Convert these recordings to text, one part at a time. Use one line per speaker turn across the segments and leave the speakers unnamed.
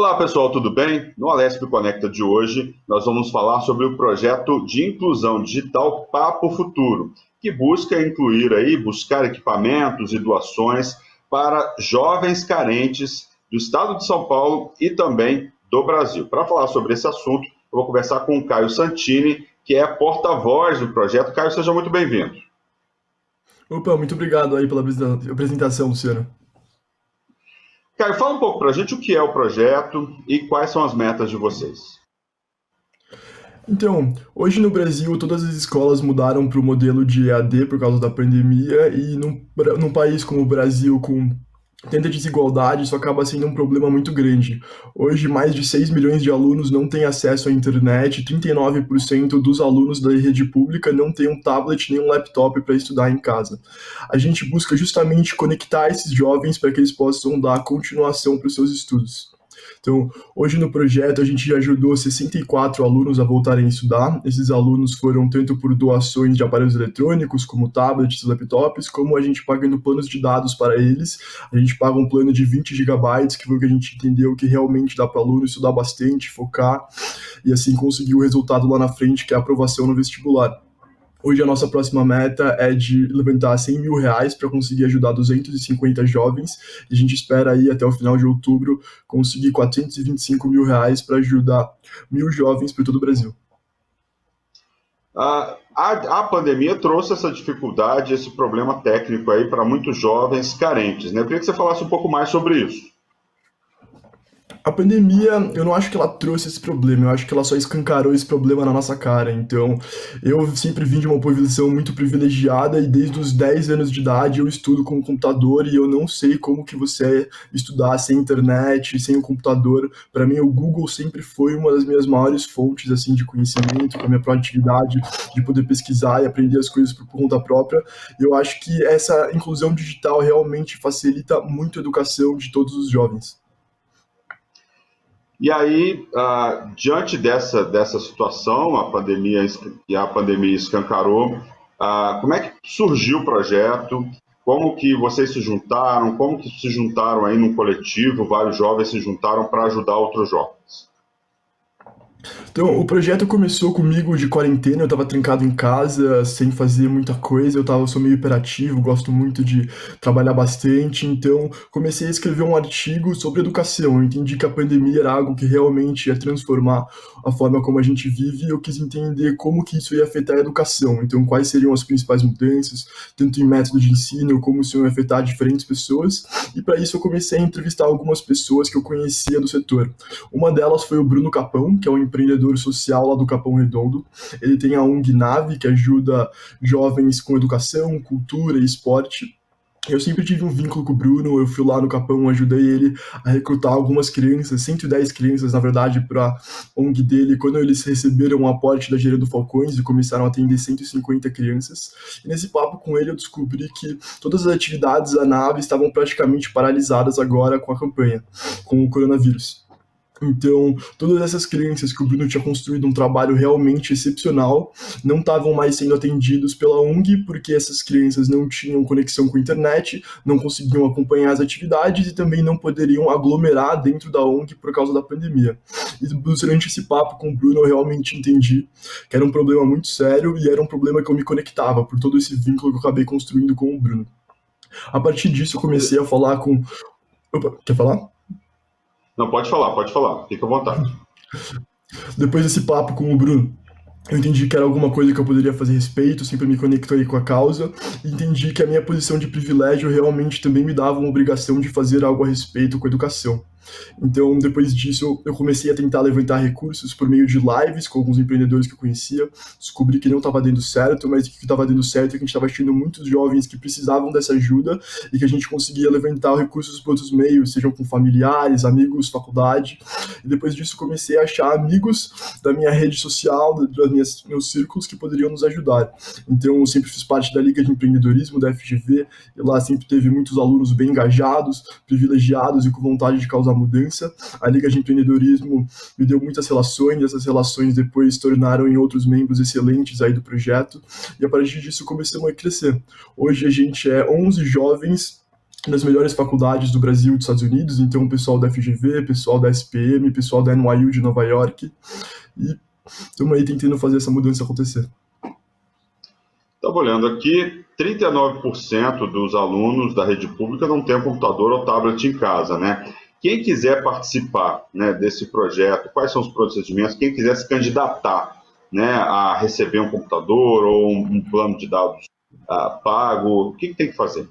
Olá pessoal, tudo bem? No Alesp Conecta de hoje, nós vamos falar sobre o projeto de inclusão digital Papo Futuro, que busca buscar equipamentos e doações para jovens carentes do estado de São Paulo e também do Brasil. Para falar sobre esse assunto, eu vou conversar com o Caio Santini, que é porta-voz do projeto. Caio, seja muito bem-vindo.
Opa, muito obrigado aí pela apresentação, Luciano.
Caio, fala um pouco para a gente o que é o projeto e quais são as metas de vocês.
Então, hoje no Brasil, todas as escolas mudaram para o modelo de EAD por causa da pandemia, e num país como o Brasil, com tanta desigualdade, isso acaba sendo um problema muito grande. Hoje, mais de 6 milhões de alunos não têm acesso à internet, 39% dos alunos da rede pública não têm um tablet nem um laptop para estudar em casa. A gente busca justamente conectar esses jovens para que eles possam dar continuação para os seus estudos. Então, hoje no projeto a gente já ajudou 64 alunos a voltarem a estudar. Esses alunos foram tanto por doações de aparelhos eletrônicos, como tablets, laptops, como a gente pagando planos de dados para eles. A gente paga um plano de 20 gigabytes, que foi o que a gente entendeu que realmente dá para o aluno estudar bastante, focar, e assim conseguir o resultado lá na frente, que é a aprovação no vestibular. Hoje a nossa próxima meta é de levantar R$ 100.000 para conseguir ajudar 250 jovens, e a gente espera aí até o final de outubro conseguir R$ 425.000 para ajudar 1.000 jovens por todo o Brasil.
A pandemia trouxe essa dificuldade, esse problema técnico aí para muitos jovens carentes, né? Eu queria que você falasse um pouco mais sobre isso.
A pandemia, eu não acho que ela trouxe esse problema, eu acho que ela só escancarou esse problema na nossa cara. Então, eu sempre vim de uma posição muito privilegiada, e desde os 10 anos de idade eu estudo com o computador, e eu não sei como que você estudar sem internet, sem o computador. Para mim, o Google sempre foi uma das minhas maiores fontes assim de conhecimento, para minha proatividade de poder pesquisar e aprender as coisas por conta própria. Eu acho que essa inclusão digital realmente facilita muito a educação de todos os jovens.
E aí, diante dessa situação, a pandemia escancarou, como é que surgiu o projeto? Como que vocês se juntaram? Como que se juntaram aí num coletivo? Vários jovens se juntaram para ajudar outros jovens.
Então, o projeto começou comigo de quarentena, eu tava trancado em casa, sem fazer muita coisa, sou meio hiperativo, gosto muito de trabalhar bastante, então comecei a escrever um artigo sobre educação. Eu entendi que a pandemia era algo que realmente ia transformar a forma como a gente vive, e eu quis entender como que isso ia afetar a educação. Então, quais seriam as principais mudanças, tanto em método de ensino, como isso ia afetar diferentes pessoas, e para isso eu comecei a entrevistar algumas pessoas que eu conhecia do setor. Uma delas foi o Bruno Capão, que é um empreendedor social lá do Capão Redondo. Ele tem a ONG Nave, que ajuda jovens com educação, cultura e esporte. Eu sempre tive um vínculo com o Bruno, eu fui lá no Capão, ajudei ele a recrutar algumas crianças, 110 crianças, na verdade, para a ONG dele, quando eles receberam o aporte da Gerando Falcões e começaram a atender 150 crianças. E nesse papo com ele eu descobri que todas as atividades da nave estavam praticamente paralisadas agora com a campanha, com o coronavírus. Então, todas essas crianças que o Bruno tinha construído um trabalho realmente excepcional não estavam mais sendo atendidos pela ONG, porque essas crianças não tinham conexão com a internet, não conseguiam acompanhar as atividades e também não poderiam aglomerar dentro da ONG por causa da pandemia. E durante esse papo com o Bruno eu realmente entendi que era um problema muito sério, e era um problema que eu me conectava por todo esse vínculo que eu acabei construindo com o Bruno. A partir disso eu comecei a falar com... Opa, quer falar?
Não, pode falar, fica à vontade.
Depois desse papo com o Bruno, eu entendi que era alguma coisa que eu poderia fazer a respeito, sempre me conectei com a causa, e entendi que a minha posição de privilégio realmente também me dava uma obrigação de fazer algo a respeito com a educação. Então, depois disso, eu comecei a tentar levantar recursos por meio de lives com alguns empreendedores que eu conhecia. Descobri que não estava dando certo, mas que estava dando certo é que a gente estava achando muitos jovens que precisavam dessa ajuda, e que a gente conseguia levantar recursos por outros meios, sejam com familiares, amigos, faculdade. E depois disso, comecei a achar amigos da minha rede social, meus círculos, que poderiam nos ajudar. Então, eu sempre fiz parte da Liga de Empreendedorismo da FGV, e lá sempre teve muitos alunos bem engajados, privilegiados e com vontade de causar mudança. A Liga de Empreendedorismo me deu muitas relações, e essas relações depois se tornaram em outros membros excelentes aí do projeto, e a partir disso começamos a crescer. Hoje a gente é 11 jovens nas melhores faculdades do Brasil e dos Estados Unidos, então o pessoal da FGV, pessoal da SPM, pessoal da NYU de Nova York, e estamos aí tentando fazer essa mudança acontecer.
Estava olhando aqui, 39% dos alunos da rede pública não tem um computador ou tablet em casa, né? Quem quiser participar, né, desse projeto, quais são os procedimentos? Quem quiser se candidatar, né, a receber um computador ou um plano de dados pago, o que tem que fazer?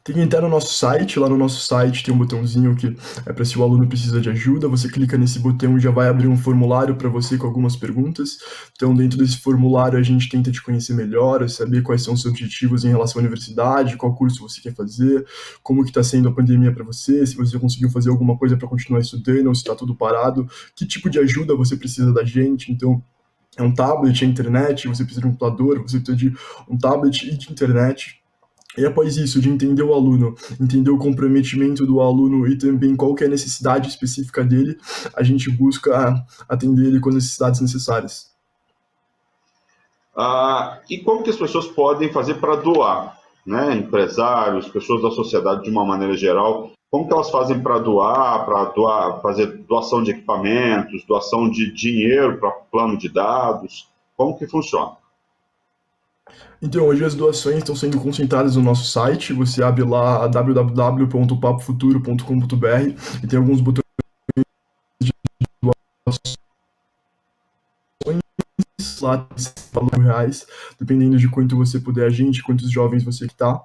Tem que entrar no nosso site, lá no nosso site tem um botãozinho que é para se o aluno precisa de ajuda, você clica nesse botão e já vai abrir um formulário para você com algumas perguntas. Então, dentro desse formulário, a gente tenta te conhecer melhor, saber quais são os seus objetivos em relação à universidade, qual curso você quer fazer, como que está sendo a pandemia para você, se você conseguiu fazer alguma coisa para continuar estudando ou se está tudo parado, que tipo de ajuda você precisa da gente. Então, é um tablet, é internet, você precisa de um computador, você precisa de um tablet e de internet. E após isso, de entender o aluno, entender o comprometimento do aluno e também qual que é a necessidade específica dele, a gente busca atender ele com as necessidades necessárias.
E como que as pessoas podem fazer para doar, né? Empresários, pessoas da sociedade de uma maneira geral, como que elas fazem para doar, fazer doação de equipamentos, doação de dinheiro para plano de dados, como que funciona?
Então, hoje as doações estão sendo concentradas no nosso site, você abre lá www.papofuturo.com.br e tem alguns botões de doações lá, R$ 1.000, dependendo de quanto você puder a gente, quantos jovens você que tá.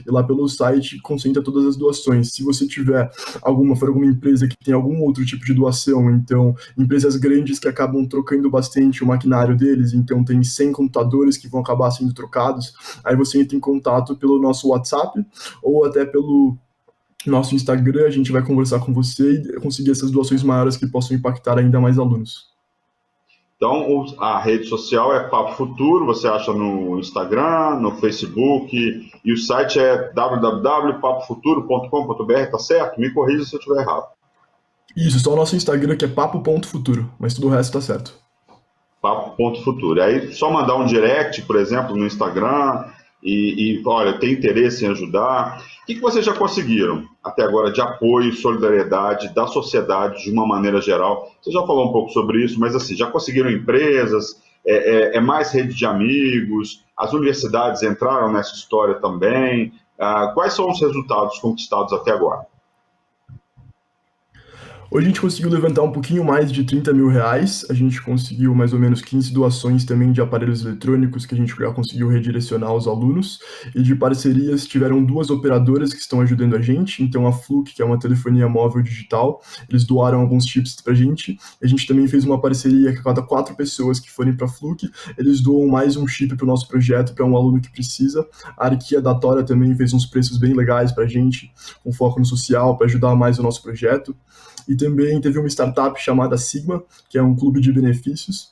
E lá pelo site concentra todas as doações. Se você tiver for alguma empresa que tem algum outro tipo de doação, então empresas grandes que acabam trocando bastante o maquinário deles, então tem 100 computadores que vão acabar sendo trocados, aí você entra em contato pelo nosso WhatsApp ou até pelo nosso Instagram, a gente vai conversar com você e conseguir essas doações maiores que possam impactar ainda mais alunos.
Então, a rede social é Papo Futuro, você acha no Instagram, no Facebook, e o site é www.papofuturo.com.br, tá certo? Me corrija se eu estiver errado.
Isso, só o nosso Instagram que é papo.futuro, mas tudo o resto tá certo.
Papo.futuro. Aí só mandar um direct, por exemplo, no Instagram olha, eu tenho interesse em ajudar. O que vocês já conseguiram até agora de apoio e solidariedade da sociedade de uma maneira geral? Você já falou um pouco sobre isso, mas assim, já conseguiram empresas, mais rede de amigos, as universidades entraram nessa história também. Quais são os resultados conquistados até agora?
Hoje a gente conseguiu levantar um pouquinho mais de R$ 30.000, a gente conseguiu mais ou menos 15 doações também de aparelhos eletrônicos que a gente já conseguiu redirecionar aos alunos, e de parcerias tiveram 2 operadoras que estão ajudando a gente, então a Fluke, que é uma telefonia móvel digital, eles doaram alguns chips pra gente, a gente também fez uma parceria que a cada 4 pessoas que forem pra Fluke, eles doam mais um chip pro nosso projeto para um aluno que precisa. A Arquia da Tora também fez uns preços bem legais pra gente, com foco no social, para ajudar mais o nosso projeto. E também teve uma startup chamada Sigma, que é um clube de benefícios,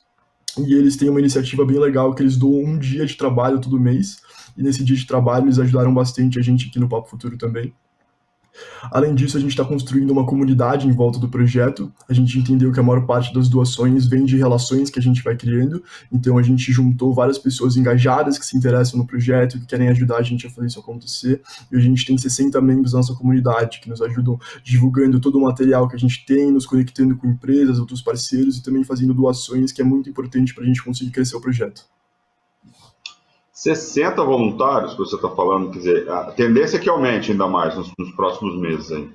e eles têm uma iniciativa bem legal que eles doam um dia de trabalho todo mês, e nesse dia de trabalho eles ajudaram bastante a gente aqui no Papo Futuro também. Além disso, a gente está construindo uma comunidade em volta do projeto. A gente entendeu que a maior parte das doações vem de relações que a gente vai criando. Então, a gente juntou várias pessoas engajadas que se interessam no projeto, que querem ajudar a gente a fazer isso acontecer. E a gente tem 60 membros da nossa comunidade que nos ajudam divulgando todo o material que a gente tem, nos conectando com empresas, outros parceiros e também fazendo doações, que é muito importante para a gente conseguir crescer o projeto.
60 voluntários que você está falando, quer dizer, a tendência é que aumente ainda mais nos próximos meses aí.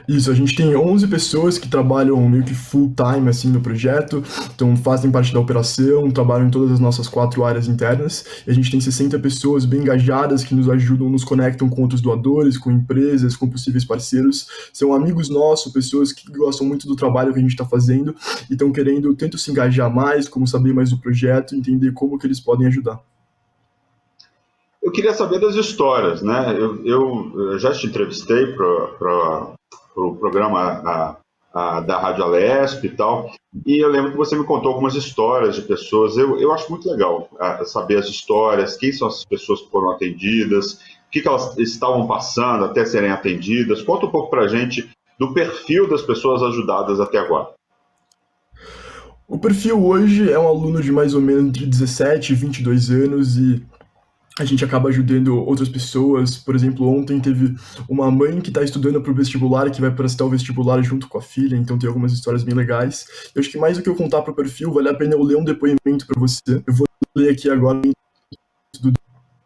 Isso, a gente tem 11 pessoas que trabalham meio que full time assim no projeto, então fazem parte da operação, trabalham em todas as nossas 4 áreas internas, e a gente tem 60 pessoas bem engajadas que nos ajudam, nos conectam com outros doadores, com empresas, com possíveis parceiros, são amigos nossos, pessoas que gostam muito do trabalho que a gente está fazendo e estão querendo tanto se engajar mais, como saber mais do projeto, entender como que eles podem ajudar.
Eu queria saber das histórias, né? Eu já te entrevistei para o programa da Rádio Alesp e tal, e eu lembro que você me contou algumas histórias de pessoas. Eu acho muito legal saber as histórias, quem são as pessoas que foram atendidas, o que elas estavam passando até serem atendidas. Conta um pouco para a gente do perfil das pessoas ajudadas até agora.
O perfil hoje é um aluno de mais ou menos entre 17 e 22 anos e a gente acaba ajudando outras pessoas. Por exemplo, ontem teve uma mãe que está estudando para o vestibular e que vai prestar o vestibular junto com a filha, então tem algumas histórias bem legais. Eu acho que mais do que eu contar para o perfil, vale a pena eu ler um depoimento para você. Eu vou ler aqui agora.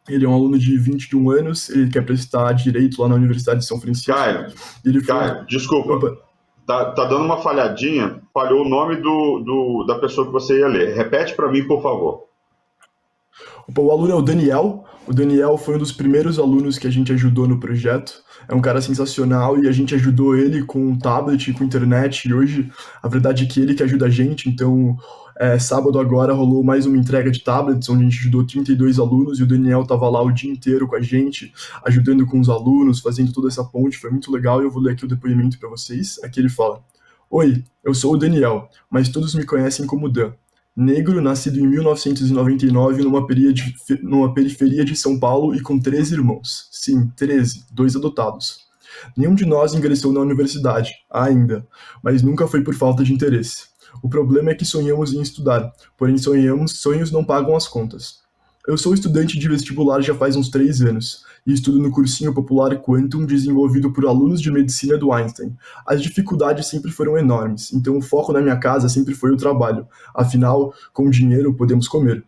Ele é um aluno de 21 anos, ele quer prestar Direito lá na Universidade de São Francisco.
Caio,
Ele foi...
Caio, desculpa.
Opa.
Tá dando uma falhadinha, falhou o nome da pessoa que você ia ler. Repete para mim, por favor.
O aluno é o Daniel. O Daniel foi um dos primeiros alunos que a gente ajudou no projeto. É um cara sensacional e a gente ajudou ele com um tablet, com internet. E hoje, a verdade é que ele que ajuda a gente. Então, sábado agora rolou mais uma entrega de tablets, onde a gente ajudou 32 alunos e o Daniel estava lá o dia inteiro com a gente, ajudando com os alunos, fazendo toda essa ponte. Foi muito legal e eu vou ler aqui o depoimento para vocês. Aqui ele fala: Oi, eu sou o Daniel, mas todos me conhecem como Dan. Negro, nascido em 1999 numa periferia de São Paulo e com 13 irmãos. Sim, 13, 2 adotados. Nenhum de nós ingressou na universidade, ainda, mas nunca foi por falta de interesse. O problema é que sonhamos em estudar, porém sonhos não pagam as contas. Eu sou estudante de vestibular já faz uns 3 anos, e estudo no cursinho popular Quantum desenvolvido por alunos de medicina do Einstein. As dificuldades sempre foram enormes, então o foco na minha casa sempre foi o trabalho. Afinal, com dinheiro podemos comer.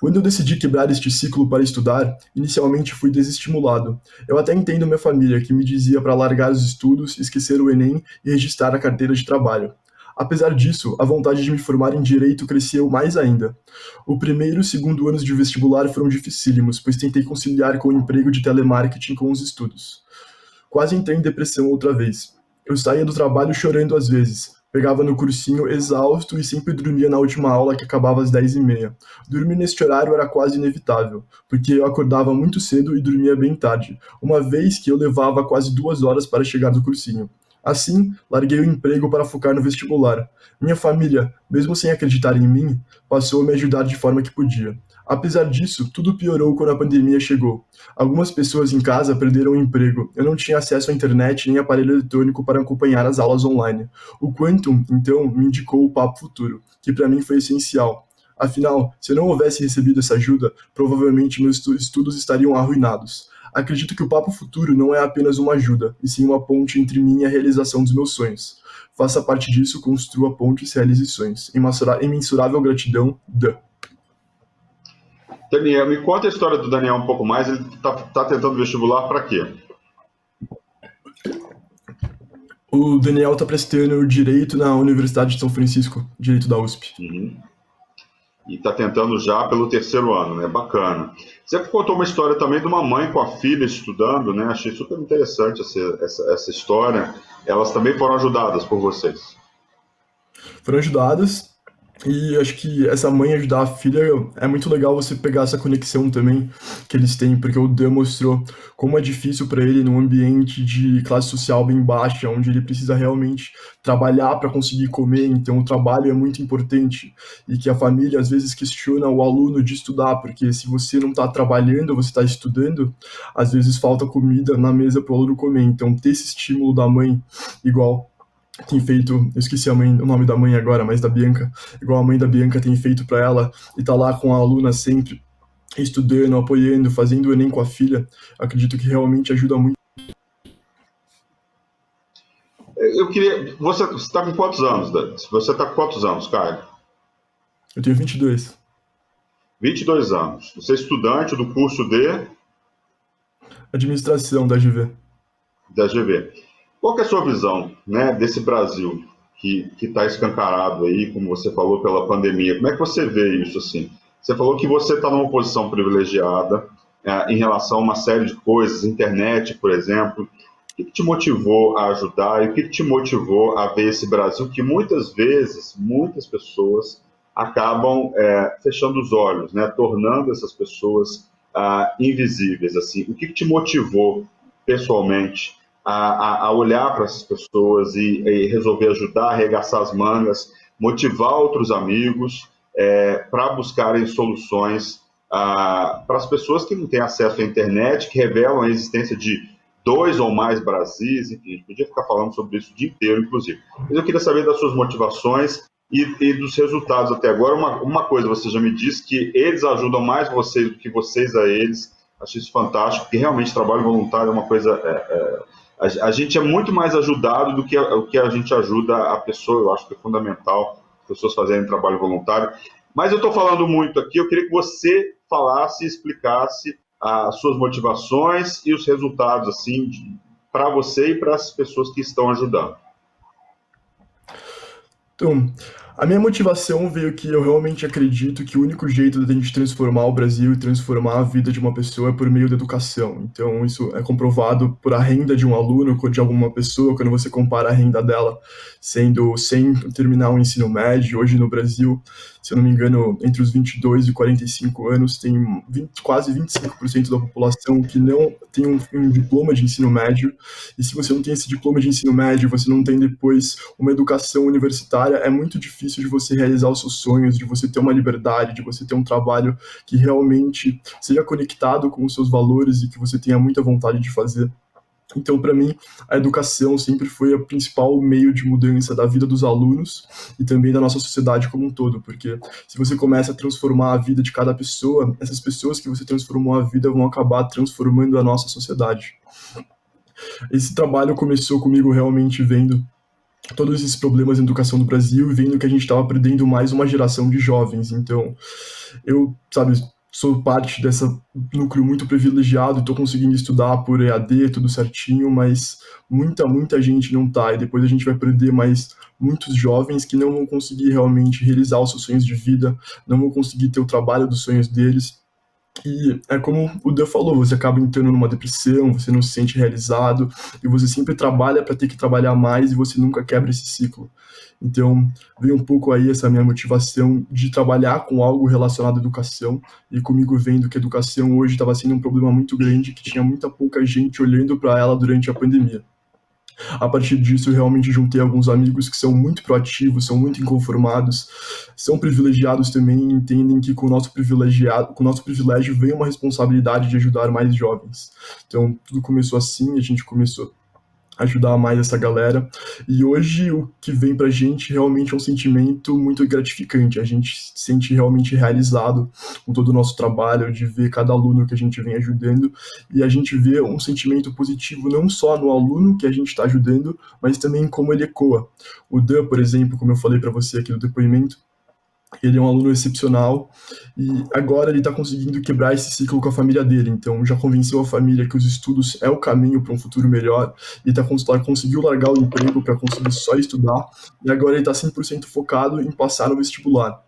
Quando eu decidi quebrar este ciclo para estudar, inicialmente fui desestimulado. Eu até entendo minha família, que me dizia para largar os estudos, esquecer o Enem e registrar a carteira de trabalho. Apesar disso, a vontade de me formar em direito cresceu mais ainda. O primeiro e o segundo anos de vestibular foram dificílimos, pois tentei conciliar com o emprego de telemarketing com os estudos. Quase entrei em depressão outra vez. Eu saía do trabalho chorando às vezes. Pegava no cursinho exausto e sempre dormia na última aula que acabava às 10h30. Dormir neste horário era quase inevitável, porque eu acordava muito cedo e dormia bem tarde, uma vez que eu levava quase 2 horas para chegar do cursinho. Assim, larguei o emprego para focar no vestibular. Minha família, mesmo sem acreditar em mim, passou a me ajudar de forma que podia. Apesar disso, tudo piorou quando a pandemia chegou. Algumas pessoas em casa perderam o emprego. Eu não tinha acesso à internet nem aparelho eletrônico para acompanhar as aulas online. O Quantum, então, me indicou o Papo Futuro, que para mim foi essencial. Afinal, se eu não houvesse recebido essa ajuda, provavelmente meus estudos estariam arruinados. Acredito que o Papo Futuro não é apenas uma ajuda, e sim uma ponte entre mim e a realização dos meus sonhos. Faça parte disso, construa pontes e realize sonhos. Imensurável gratidão, Dan.
Daniel, me conta a história do Daniel um pouco mais. Ele tá tentando vestibular para quê?
O Daniel está prestando Direito na Universidade de São Francisco, Direito da USP.
Uhum. E está tentando já pelo 3º ano, né? Bacana. Você contou uma história também de uma mãe com a filha estudando, né? Achei super interessante essa história. Elas também foram ajudadas por vocês.
Foram ajudadas. E acho que essa mãe ajudar a filha é muito legal você pegar essa conexão também que eles têm, porque o Dan mostrou como é difícil para ele num ambiente de classe social bem baixa, onde ele precisa realmente trabalhar para conseguir comer, então o trabalho é muito importante e que a família às vezes questiona o aluno de estudar, porque se você não está trabalhando, você está estudando, às vezes falta comida na mesa para o aluno comer, então ter esse estímulo da mãe igual tem feito, eu esqueci o nome da mãe agora, mas da Bianca, igual a mãe da Bianca tem feito para ela, e tá lá com a aluna sempre, estudando, apoiando, fazendo o Enem com a filha, acredito que realmente ajuda muito.
Eu queria... Você está com quantos anos, Dan? Você está com quantos anos, Caio?
Eu tenho 22.
22 anos. Você é estudante do curso de...
Administração da GV.
Da GV. Qual que é a sua visão, né, desse Brasil que está escancarado aí, como você falou, pela pandemia? Como é que você vê isso assim? Você falou que você está numa posição privilegiada em relação a uma série de coisas, internet, por exemplo. O que te motivou a ajudar e o que te motivou a ver esse Brasil que muitas vezes, muitas pessoas acabam fechando os olhos, né, tornando essas pessoas invisíveis, assim? O que te motivou pessoalmente a olhar para essas pessoas e resolver ajudar, arregaçar as mangas, motivar outros amigos para buscarem soluções para as pessoas que não têm acesso à internet, que revelam a existência de 2 ou mais Brasis, enfim, a gente podia ficar falando sobre isso o dia inteiro, inclusive. Mas eu queria saber das suas motivações e dos resultados até agora. Uma coisa você já me disse, que eles ajudam mais vocês do que vocês a eles. Acho isso fantástico, porque realmente trabalho voluntário é uma coisa. A gente é muito mais ajudado do que o que a gente ajuda a pessoa. Eu acho que é fundamental as pessoas fazerem trabalho voluntário. Mas eu estou falando muito aqui, eu queria que você falasse e explicasse as suas motivações e os resultados, assim, para você e para as pessoas que estão ajudando.
Então, a minha motivação veio que eu realmente acredito que o único jeito de a gente transformar o Brasil e transformar a vida de uma pessoa é por meio da educação. Então, isso é comprovado por a renda de um aluno, de alguma pessoa, quando você compara a renda dela sendo sem terminar o ensino médio. Hoje no Brasil, se eu não me engano, entre os 22 e 45 anos, tem quase 25% da população que não tem um diploma de ensino médio. E se você não tem esse diploma de ensino médio, você não tem depois uma educação universitária, é muito difícil de você realizar os seus sonhos, de você ter uma liberdade, de você ter um trabalho que realmente seja conectado com os seus valores e que você tenha muita vontade de fazer. Então, para mim, a educação sempre foi o principal meio de mudança da vida dos alunos e também da nossa sociedade como um todo, porque se você começa a transformar a vida de cada pessoa, essas pessoas que você transformou a vida vão acabar transformando a nossa sociedade. Esse trabalho começou comigo realmente vendo todos esses problemas em educação no Brasil e vendo que a gente estava perdendo mais uma geração de jovens. Então, eu, sabe, sou parte dessa núcleo muito privilegiado, estou conseguindo estudar por EAD, tudo certinho, mas muita gente não tá. E depois a gente vai perder mais muitos jovens que não vão conseguir realmente realizar os seus sonhos de vida, não vão conseguir ter o trabalho dos sonhos deles. E é como o Dan falou, você acaba entrando numa depressão, você não se sente realizado, e você sempre trabalha para ter que trabalhar mais e você nunca quebra esse ciclo. Então, veio um pouco aí essa minha motivação de trabalhar com algo relacionado à educação, e comigo vendo que a educação hoje estava sendo um problema muito grande, que tinha muita pouca gente olhando para ela durante a pandemia. A partir disso, eu realmente juntei alguns amigos que são muito proativos, são muito inconformados, são privilegiados também e entendem que com o nosso privilégio vem uma responsabilidade de ajudar mais jovens. Então, tudo começou assim, a gente começou a ajudar mais essa galera. E hoje o que vem pra gente realmente é um sentimento muito gratificante. A gente se sente realmente realizado com todo o nosso trabalho, de ver cada aluno que a gente vem ajudando. E a gente vê um sentimento positivo não só no aluno que a gente está ajudando, mas também em como ele ecoa. O Dan, por exemplo, como eu falei para você aqui no depoimento, ele é um aluno excepcional e agora ele está conseguindo quebrar esse ciclo com a família dele. Então, já convenceu a família que os estudos é o caminho para um futuro melhor e conseguiu largar o emprego para conseguir só estudar. E agora ele está 100% focado em passar no vestibular.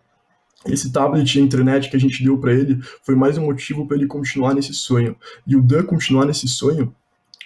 Esse tablet e a internet que a gente deu para ele foi mais um motivo para ele continuar nesse sonho. E o Dan continuar nesse sonho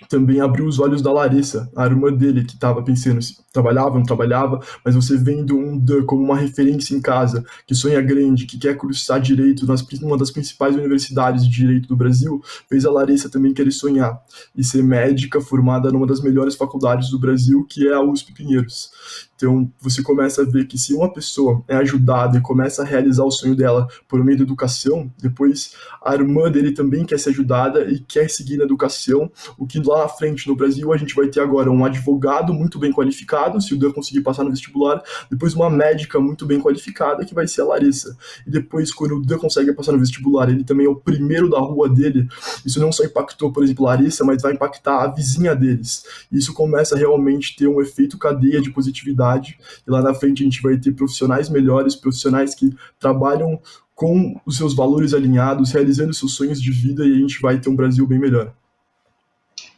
também abriu os olhos da Larissa, a irmã dele, que estava pensando se trabalhava, não trabalhava, mas você vendo um Dan como uma referência em casa, que sonha grande, que quer cursar direito numa das principais universidades de direito do Brasil, fez a Larissa também querer sonhar e ser médica formada numa das melhores faculdades do Brasil, que é a USP Pinheiros. Então, você começa a ver que se uma pessoa é ajudada e começa a realizar o sonho dela por meio da educação, depois a irmã dele também quer ser ajudada e quer seguir na educação, o que lá na frente, no Brasil, a gente vai ter agora um advogado muito bem qualificado, se o Dan conseguir passar no vestibular, depois uma médica muito bem qualificada, que vai ser a Larissa. E depois, quando o Dan consegue passar no vestibular, ele também é o primeiro da rua dele, isso não só impactou, por exemplo, a Larissa, mas vai impactar a vizinha deles. E isso começa a realmente ter um efeito cadeia de positividade, e lá na frente a gente vai ter profissionais melhores, profissionais que trabalham com os seus valores alinhados, realizando seus sonhos de vida, e a gente vai ter um Brasil bem melhor.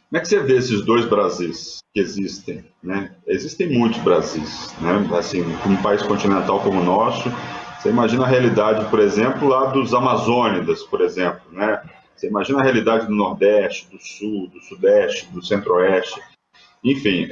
Como é que você vê esses dois Brasis que existem, né? Existem muitos Brasis, né? Assim, um país continental como o nosso, você imagina a realidade, por exemplo, lá dos Amazônidas, por exemplo, né? Você imagina a realidade do Nordeste, do Sul, do Sudeste, do Centro-Oeste. Enfim,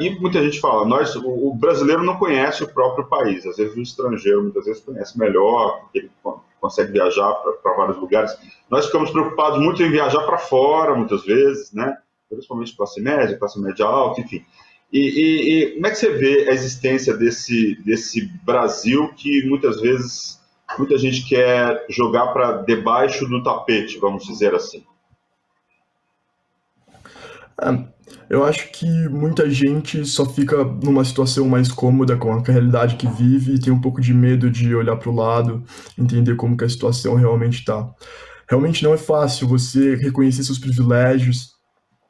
e muita gente fala, o brasileiro não conhece o próprio país, às vezes o estrangeiro muitas vezes conhece melhor, porque ele consegue viajar para vários lugares. Nós ficamos preocupados muito em viajar para fora, muitas vezes, né? Principalmente classe média alta, enfim. E como é que você vê a existência desse Brasil que muitas vezes muita gente quer jogar para debaixo do tapete, vamos dizer assim?
Eu acho que muita gente só fica numa situação mais cômoda com a realidade que vive e tem um pouco de medo de olhar para o lado, entender como que a situação realmente está. realmente não é fácil você reconhecer seus privilégios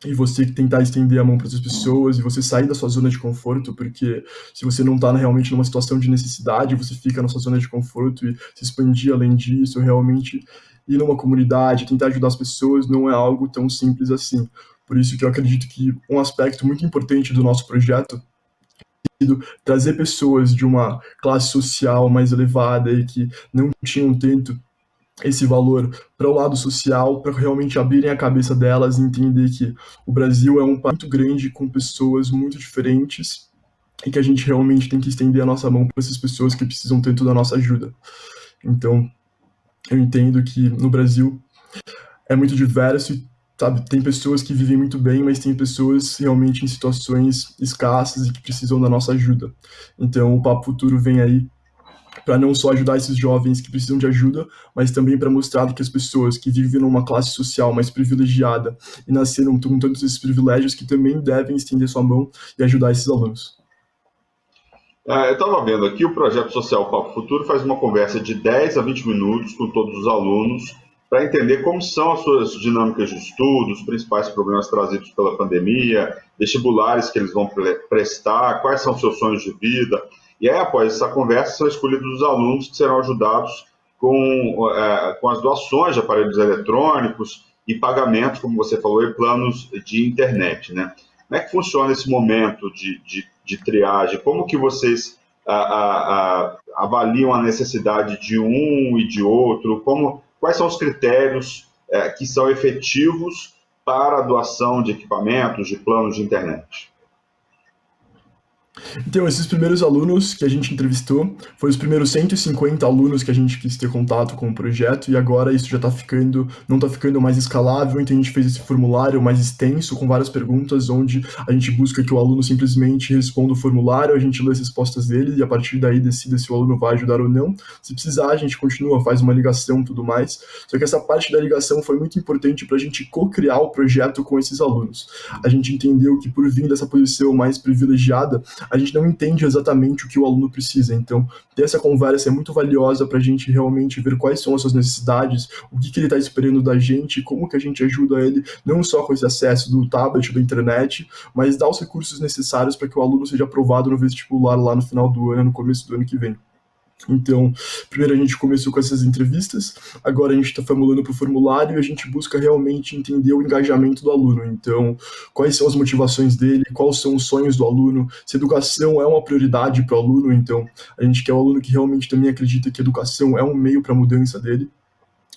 e você tentar estender a mão para outras pessoas e você sair da sua zona de conforto, porque se você não está realmente numa situação de necessidade, você fica na sua zona de conforto e se expandir além disso, realmente ir numa comunidade, tentar ajudar as pessoas, não é algo tão simples assim. Por isso que eu acredito que um aspecto muito importante do nosso projeto é trazer pessoas de uma classe social mais elevada e que não tinham tanto esse valor para o lado social, para realmente abrirem a cabeça delas e entender que o Brasil é um país muito grande com pessoas muito diferentes e que a gente realmente tem que estender a nossa mão para essas pessoas que precisam tanto da nossa ajuda. Então, eu entendo que no Brasil é muito diverso e, sabe, tem pessoas que vivem muito bem, mas tem pessoas realmente em situações escassas e que precisam da nossa ajuda. Então, o Papo Futuro vem aí para não só ajudar esses jovens que precisam de ajuda, mas também para mostrar que as pessoas que vivem numa classe social mais privilegiada e nasceram com tantos esses privilégios que também devem estender sua mão e ajudar esses alunos.
Eu estava vendo aqui, o projeto social Papo Futuro faz uma conversa de 10 a 20 minutos com todos os alunos para entender como são as suas dinâmicas de estudo, os principais problemas trazidos pela pandemia, vestibulares que eles vão prestar, quais são os seus sonhos de vida. E aí, após essa conversa, são escolhidos os alunos que serão ajudados com as doações de aparelhos eletrônicos e pagamentos, como você falou, e planos de internet, né? Como é que funciona esse momento de triagem? Como que vocês avaliam a necessidade de um e de outro? Quais são os critérios que são efetivos para a doação de equipamentos, de planos de internet?
Então, esses primeiros alunos que a gente entrevistou, foi os primeiros 150 alunos que a gente quis ter contato com o projeto, e agora isso já está ficando, não está ficando mais escalável, então a gente fez esse formulário mais extenso, com várias perguntas, onde a gente busca que o aluno simplesmente responda o formulário, a gente lê as respostas dele, e a partir daí decida se o aluno vai ajudar ou não. Se precisar, a gente continua, faz uma ligação e tudo mais. Só que essa parte da ligação foi muito importante para a gente co-criar o projeto com esses alunos. A gente entendeu que, por vir dessa posição mais privilegiada, a gente não entende exatamente o que o aluno precisa. Então, ter essa conversa é muito valiosa para a gente realmente ver quais são as suas necessidades, o que ele está esperando da gente, como que a gente ajuda ele, não só com esse acesso do tablet, da internet, mas dar os recursos necessários para que o aluno seja aprovado no vestibular lá no final do ano, no começo do ano que vem. Então, primeiro a gente começou com essas entrevistas, agora a gente está formulando para o formulário e a gente busca realmente entender o engajamento do aluno. Então, quais são as motivações dele, quais são os sonhos do aluno, se educação é uma prioridade para o aluno. Então, a gente quer o aluno que realmente também acredita que educação é um meio para a mudança dele.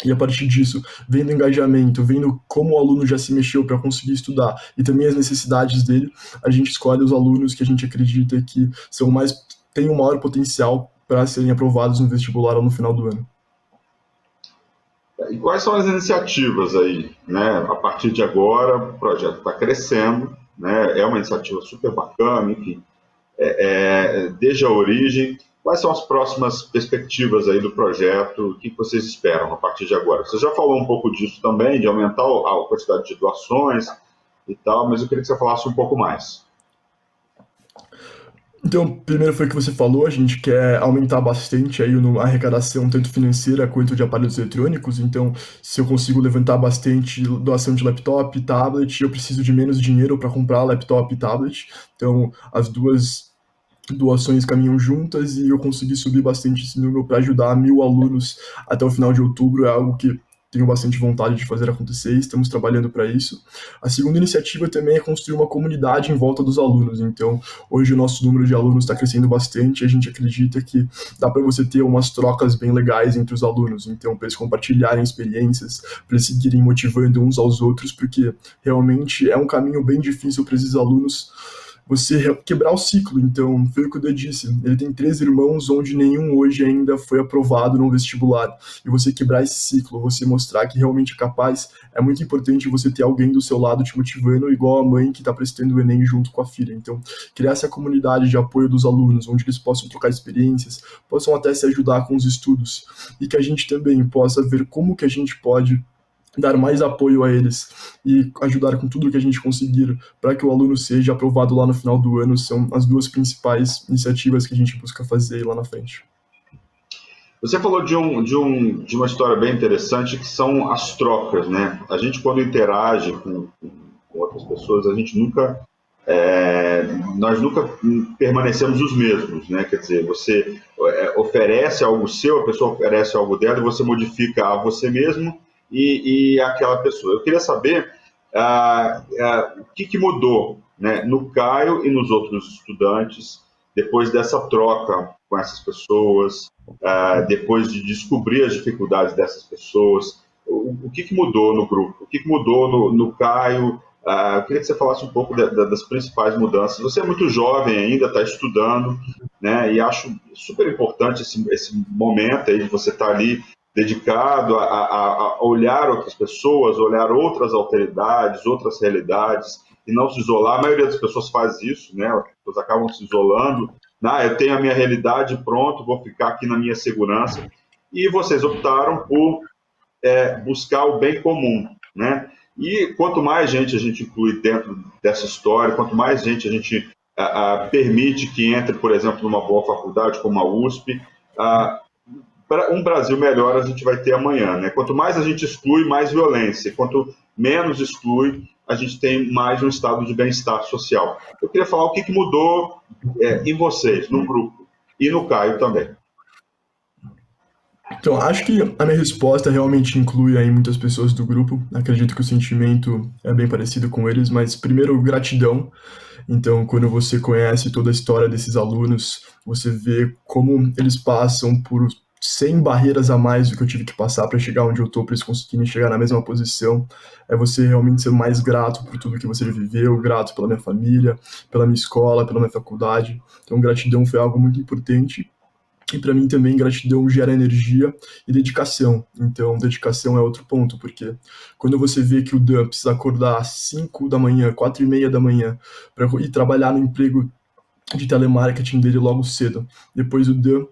E a partir disso, vendo o engajamento, vendo como o aluno já se mexeu para conseguir estudar e também as necessidades dele, a gente escolhe os alunos que a gente acredita que têm um maior potencial para serem aprovados no vestibular ou no final do ano.
E quais são as iniciativas aí, né? A partir de agora, o projeto está crescendo, né? É uma iniciativa super bacana, enfim, desde a origem. Quais são as próximas perspectivas aí do projeto? O que vocês esperam a partir de agora? Você já falou um pouco disso também, de aumentar a quantidade de doações e tal, mas eu queria que você falasse um pouco mais.
Então, primeiro foi o que você falou, a gente quer aumentar bastante aí a arrecadação, tanto financeira quanto de aparelhos eletrônicos. Então, se eu consigo levantar bastante doação de laptop, tablet, eu preciso de menos dinheiro para comprar laptop e tablet. Então, as duas doações caminham juntas e eu consegui subir bastante esse número para ajudar 1.000 alunos até o final de outubro. É algo que tenho bastante vontade de fazer acontecer, estamos trabalhando para isso. A segunda iniciativa também é construir uma comunidade em volta dos alunos. Então, hoje o nosso número de alunos está crescendo bastante, a gente acredita que dá para você ter umas trocas bem legais entre os alunos. Então, para eles compartilharem experiências, para eles seguirem motivando uns aos outros, porque realmente é um caminho bem difícil para esses alunos você quebrar o ciclo. Então, foi o que o Dê disse, ele tem 3 irmãos, onde nenhum hoje ainda foi aprovado no vestibular, e você quebrar esse ciclo, você mostrar que realmente é capaz, é muito importante você ter alguém do seu lado te motivando, igual a mãe que está prestando o Enem junto com a filha. Então, criar essa comunidade de apoio dos alunos, onde eles possam trocar experiências, possam até se ajudar com os estudos, e que a gente também possa ver como que a gente pode dar mais apoio a eles e ajudar com tudo que a gente conseguir para que o aluno seja aprovado lá no final do ano, são as duas principais iniciativas que a gente busca fazer lá na frente.
Você falou de uma história bem interessante, que são as trocas, né? A gente, quando interage com outras pessoas, a gente nunca, nós nunca permanecemos os mesmos, né? Quer dizer, você oferece algo seu, a pessoa oferece algo dela, e você modifica a você mesmo e aquela pessoa. Eu queria saber o que mudou, né, no Caio e nos outros estudantes depois dessa troca com essas pessoas, depois de descobrir as dificuldades dessas pessoas. O que mudou no grupo? O que mudou no Caio? Eu queria que você falasse um pouco das principais mudanças. Você é muito jovem ainda, está estudando, né? E acho super importante esse momento aí de você estar ali dedicado a olhar outras pessoas, olhar outras alteridades, outras realidades, e não se isolar. A maioria das pessoas faz isso, né? As pessoas acabam se isolando. Eu tenho a minha realidade, pronto, vou ficar aqui na minha segurança. E vocês optaram por buscar o bem comum, né? E quanto mais gente a gente inclui dentro dessa história, quanto mais gente a gente permite que entre, por exemplo, numa boa faculdade como a USP, um Brasil melhor a gente vai ter amanhã, né? Quanto mais a gente exclui, mais violência. Quanto menos exclui, a gente tem mais um estado de bem-estar social. Eu queria falar o que mudou em vocês, no grupo, e no Caio também.
Então, acho que a minha resposta realmente inclui aí muitas pessoas do grupo. Acredito que o sentimento é bem parecido com eles, mas primeiro, gratidão. Então, quando você conhece toda a história desses alunos, você vê como eles passam por 100 barreiras a mais do que eu tive que passar para chegar onde eu estou, para eles conseguirem chegar na mesma posição. É você realmente ser mais grato por tudo que você já viveu, grato pela minha família, pela minha escola, pela minha faculdade. Então, gratidão foi algo muito importante. E para mim também gratidão gera energia e dedicação. Então, dedicação é outro ponto, porque quando você vê que o Dan precisa acordar às 5 da manhã, 4:30 da manhã, para ir trabalhar no emprego de telemarketing dele logo cedo, depois o Dan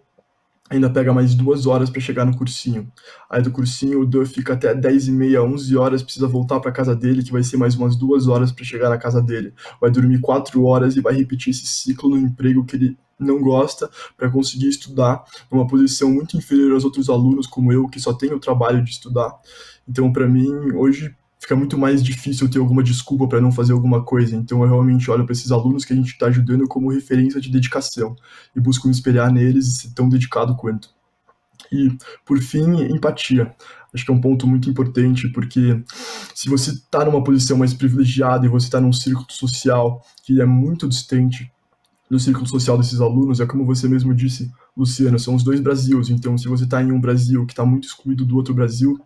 ainda pega mais 2 horas para chegar no cursinho. Aí do cursinho o Dan fica até 10:30, 11 horas, precisa voltar para casa dele, que vai ser mais umas 2 horas para chegar na casa dele. Vai dormir 4 horas e vai repetir esse ciclo no emprego que ele não gosta, para conseguir estudar numa posição muito inferior aos outros alunos como eu, que só tenho o trabalho de estudar. Então, para mim, hoje fica muito mais difícil ter alguma desculpa para não fazer alguma coisa. Então, eu realmente olho para esses alunos que a gente está ajudando como referência de dedicação e busco me espelhar neles e ser tão dedicado quanto. E, por fim, empatia. Acho que é um ponto muito importante, porque se você está numa posição mais privilegiada e você está num círculo social que é muito distante do círculo social desses alunos, é como você mesmo disse, Luciano, são os dois Brasils. Então, se você está em um Brasil que está muito excluído do outro Brasil,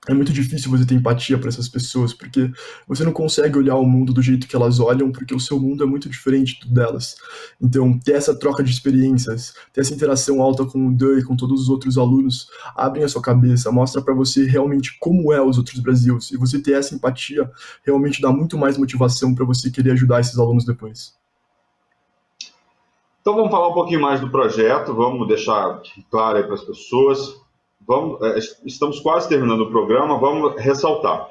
é muito difícil você ter empatia para essas pessoas, porque você não consegue olhar o mundo do jeito que elas olham, porque o seu mundo é muito diferente do delas. Então, ter essa troca de experiências, ter essa interação alta com o Dan e com todos os outros alunos, abrem a sua cabeça, mostra para você realmente como é os outros Brasils. E você ter essa empatia realmente dá muito mais motivação para você querer ajudar esses alunos depois.
Então vamos falar um pouquinho mais do projeto, vamos deixar claro aí para as pessoas. Estamos quase terminando o programa, vamos ressaltar.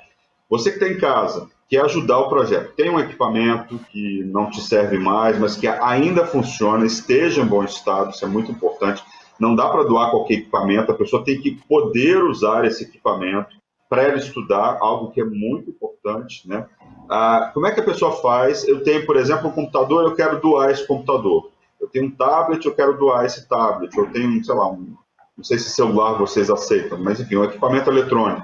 Você que está em casa, quer ajudar o projeto, tem um equipamento que não te serve mais, mas que ainda funciona, esteja em bom estado, isso é muito importante. Não dá para doar qualquer equipamento, a pessoa tem que poder usar esse equipamento para ela estudar, algo que é muito importante, né? Como é que a pessoa faz? Eu tenho, por exemplo, um computador, eu quero doar esse computador. Eu tenho um tablet, eu quero doar esse tablet. Eu tenho, sei lá, não sei se celular vocês aceitam, mas enfim, um equipamento eletrônico.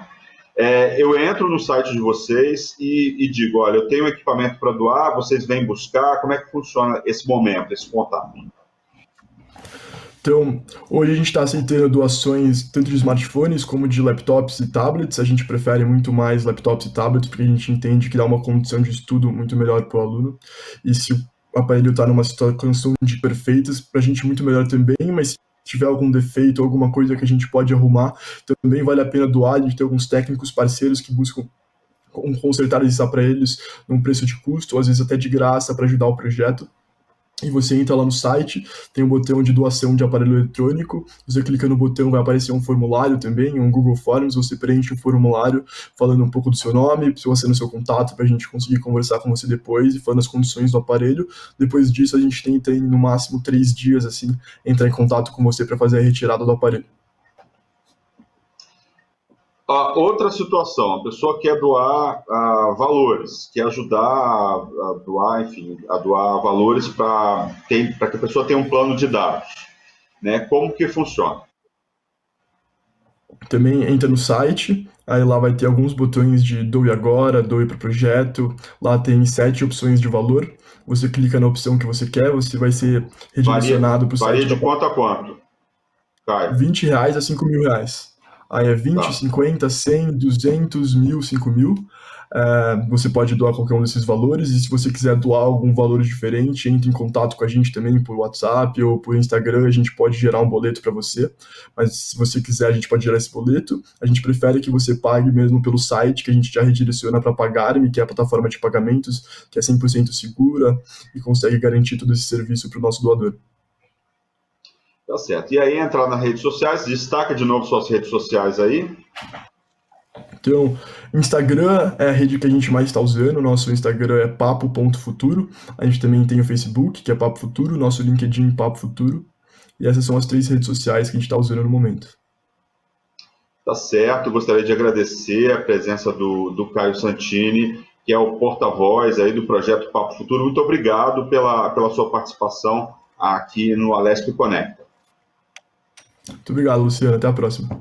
Eu entro no site de vocês e digo, olha, eu tenho um equipamento para doar, vocês vêm buscar, como é que funciona esse momento, esse contato?
Então, hoje a gente está aceitando doações tanto de smartphones como de laptops e tablets. A gente prefere muito mais laptops e tablets, porque a gente entende que dá uma condição de estudo muito melhor para o aluno. E se o aparelho está numa situação de perfeitas, para a gente muito melhor também, mas se tiver algum defeito, alguma coisa que a gente pode arrumar, também vale a pena doar. A gente tem alguns técnicos parceiros que buscam consertar esses aparelhos num preço de custo, ou às vezes até de graça, para ajudar o projeto. E você entra lá no site, tem um botão de doação de aparelho eletrônico, você clica no botão, vai aparecer um formulário também, um Google Forms, você preenche o formulário falando um pouco do seu nome, você no seu contato, para a gente conseguir conversar com você depois, e falando as condições do aparelho. Depois disso, a gente tenta, no máximo 3 dias, assim, entrar em contato com você para fazer a retirada do aparelho.
Outra situação, a pessoa quer doar valores, quer ajudar a doar, enfim, a doar valores para que a pessoa tenha um plano de dados, né? Como que funciona?
Também entra no site, aí lá vai ter alguns botões de doe agora, doe para o projeto, lá tem 7 opções de valor, você clica na opção que você quer, você vai ser redirecionado para o
Varia
site
de quanto a quanto, Caio?
R$ 20 a R$ 5.000. Aí é 20,
Tá.
50, 100, 200, 1.000, 5.000. Você pode doar qualquer um desses valores, e se você quiser doar algum valor diferente, entre em contato com a gente também por WhatsApp ou por Instagram, a gente pode gerar um boleto para você. Mas se você quiser, a gente pode gerar esse boleto. A gente prefere que você pague mesmo pelo site, que a gente já redireciona para Pagar.me, que é a plataforma de pagamentos, que é 100% segura e consegue garantir todo esse serviço para o nosso doador.
Tá certo. E aí, entrar nas redes sociais, destaca de novo suas redes sociais aí.
Então, Instagram é a rede que a gente mais está usando. O nosso Instagram é papo.futuro. A gente também tem o Facebook, que é Papo Futuro, nosso LinkedIn Papo Futuro. E essas são as 3 redes sociais que a gente está usando no momento.
Tá certo. Gostaria de agradecer a presença do Caio Santini, que é o porta-voz aí do projeto Papo Futuro. Muito obrigado pela sua participação aqui no Alesp Conecta.
Muito obrigado, Luciano. Até a próxima.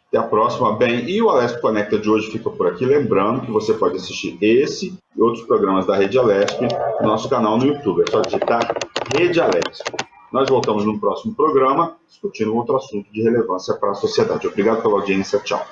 Até a próxima. Bem, e o Alesp Conecta de hoje fica por aqui. Lembrando que você pode assistir esse e outros programas da Rede Alesp no nosso canal no YouTube. É só digitar Rede Alesp. Nós voltamos no próximo programa discutindo um outro assunto de relevância para a sociedade. Obrigado pela audiência. Tchau.